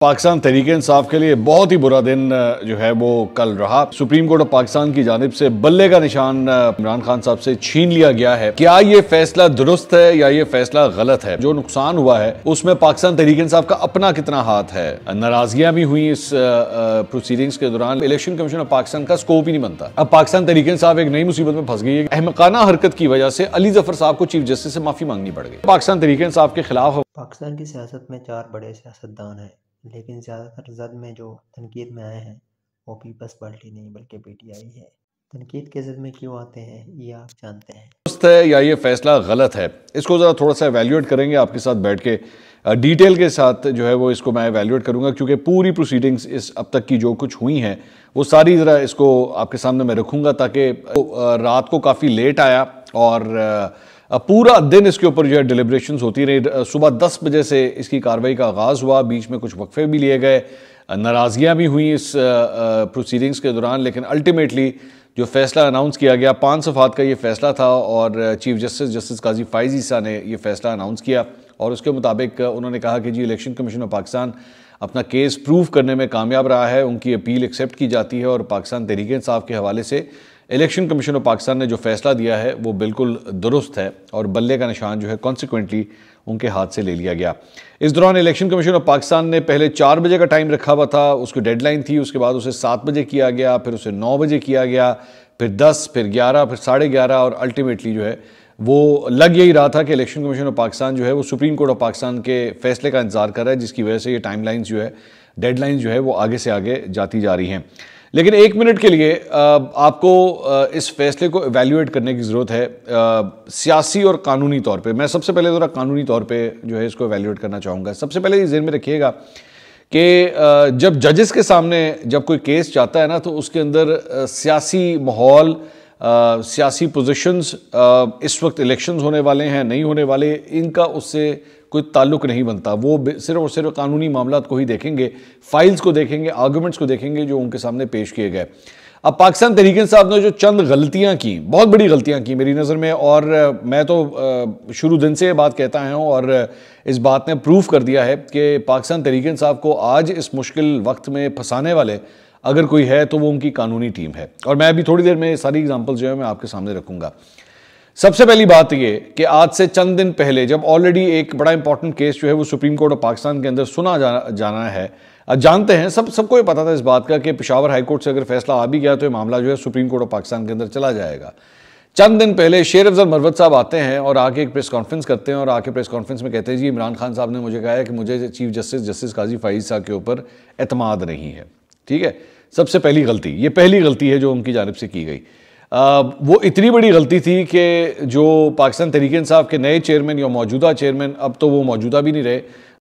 پاکستان تحریک انصاف کے لیے بہت ہی برا دن جو ہے وہ کل رہا۔ سپریم کورٹ آف پاکستان کی جانب سے بلے کا نشان عمران خان صاحب سے چھین لیا گیا ہے۔ کیا یہ فیصلہ درست ہے یا یہ فیصلہ غلط ہے؟ جو نقصان ہوا ہے اس میں پاکستان تحریک انصاف کا اپنا کتنا ہاتھ ہے؟ ناراضگیاں بھی ہوئیں اس پروسیڈنگز کے دوران۔ الیکشن کمیشن آف پاکستان کا سکوپ ہی نہیں بنتا۔ اب پاکستان تحریک انصاف ایک نئی مصیبت میں پھنس گئی ہے۔ احمقانہ حرکت کی وجہ سے علی ظفر صاحب کو چیف جسٹس سے معافی مانگنی پڑ گئی۔ پاکستان تحریک انصاف کے خلاف پاکستان کی سیاست میں 4 بڑے سیاستدان ہیں، لیکن زیادہ تر زد میں جو تنقید میں آئے ہیں وہ پیپلز پارٹی نہیں بلکہ پی ٹی آئی ہے۔ تنقید کے زد میں کیوں آتے ہیں یہ آپ جانتے ہیں۔ درست ہے یا یہ فیصلہ غلط ہے، اس کو ذرا تھوڑا سا ایویلیویٹ کریں گے آپ کے ساتھ بیٹھ کے، ڈیٹیل کے ساتھ جو ہے وہ اس کو میں ایویلیویٹ کروں گا، کیونکہ پوری پروسیڈنگز اس اب تک کی جو کچھ ہوئی ہیں وہ ساری ذرا اس کو آپ کے سامنے میں رکھوں گا، تاکہ رات کو کافی لیٹ آیا اور پورا دن اس کے اوپر جو ہے ڈیلیبریشنز ہوتی رہی۔ صبح 10 بجے سے اس کی کارروائی کا آغاز ہوا، بیچ میں کچھ وقفے بھی لیے گئے، ناراضگیاں بھی ہوئیں اس پروسیڈنگز کے دوران، لیکن الٹیمیٹلی جو فیصلہ اناؤنس کیا گیا 5 صفحات کا یہ فیصلہ تھا، اور چیف جسٹس قاضی فائز عیسیٰ نے یہ فیصلہ اناؤنس کیا، اور اس کے مطابق انہوں نے کہا کہ جی الیکشن کمیشن آف پاکستان اپنا کیس پروف کرنے میں کامیاب رہا ہے، ان کی اپیل ایکسیپٹ کی جاتی ہے، اور پاکستان تحریک انصاف کے حوالے سے الیکشن کمیشن آف پاکستان نے جو فیصلہ دیا ہے وہ بالکل درست ہے، اور بلے کا نشان جو ہے کانسیکوئنٹلی ان کے ہاتھ سے لے لیا گیا۔ اس دوران الیکشن کمیشن آف پاکستان نے پہلے 4 بجے کا ٹائم رکھا ہوا تھا، اس کی ڈیڈ لائن تھی، اس کے بعد اسے 7 بجے کیا گیا، پھر اسے 9 بجے کیا گیا، پھر 10، پھر 11، پھر 11:30، اور الٹیمیٹلی جو ہے وہ لگ یہی رہا تھا کہ الیکشن کمیشن آف پاکستان جو ہے وہ سپریم کورٹ آف پاکستان کے فیصلے کا انتظار کر رہا ہے، جس کی وجہ سے یہ ٹائم لائنز جو ہے، ڈیڈ لائنز جو ہے وہ آگے سے آگے جاتی جا رہی ہیں۔ لیکن 1 منٹ کے لیے آپ کو اس فیصلے کو ایویلیویٹ کرنے کی ضرورت ہے سیاسی اور قانونی طور پہ۔ میں سب سے پہلے ذرا قانونی طور پہ جو ہے اس کو ایویلیویٹ کرنا چاہوں گا۔ سب سے پہلے یہ ذہن میں رکھیے گا کہ جب ججز کے سامنے جب کوئی کیس جاتا ہے نا، تو اس کے اندر سیاسی ماحول، سیاسی پوزیشنز، اس وقت الیکشنز ہونے والے ہیں نہیں ہونے والے، ان کا اس سے کوئی تعلق نہیں بنتا۔ وہ صرف اور صرف قانونی معاملات کو ہی دیکھیں گے، فائلز کو دیکھیں گے، آرگومنٹس کو دیکھیں گے جو ان کے سامنے پیش کیے گئے۔ اب پاکستان تحریک انصاف نے جو چند غلطیاں کی، بہت بڑی غلطیاں کی میری نظر میں، اور میں تو شروع دن سے یہ بات کہتا ہوں، اور اس بات نے پروف کر دیا ہے کہ پاکستان تحریک انصاف کو آج اس مشکل وقت میں پھنسانے والے اگر کوئی ہے تو وہ ان کی قانونی ٹیم ہے، اور میں ابھی تھوڑی دیر میں ساری ایگزامپل جو ہے میں آپ کے سامنے رکھوں گا۔ سب سے پہلی بات یہ کہ آج سے چند دن پہلے جب آلریڈی ایک بڑا امپورٹنٹ کیس جو ہے وہ سپریم کورٹ آف پاکستان کے اندر سنا جانا ہے، جانتے ہیں سب کو یہ پتا تھا اس بات کا کہ پشاور ہائی کورٹ سے اگر فیصلہ آ بھی گیا تو یہ معاملہ جو ہے سپریم کورٹ آف پاکستان کے اندر چلا جائے گا۔ چند دن پہلے شیر افضل مروت صاحب آتے ہیں اور آ کے ایک پریس کانفرنس کرتے ہیں، اور آ کے پریس کانفرنس میں کہتے ہیں جی عمران خان صاحب نے مجھے کہا ہے کہ مجھے چیف جسٹس قاضی فائز صاحب کے اوپر اعتماد نہیں ہے۔ ٹھیک ہے، سب سے پہلی غلطی، یہ پہلی غلطی ہے جو ان کی جانب سے کی گئی۔ وہ اتنی بڑی غلطی تھی کہ جو پاکستان تحریک انصاف کے نئے چیئرمین یا موجودہ چیئرمین، اب تو وہ موجودہ بھی نہیں رہے،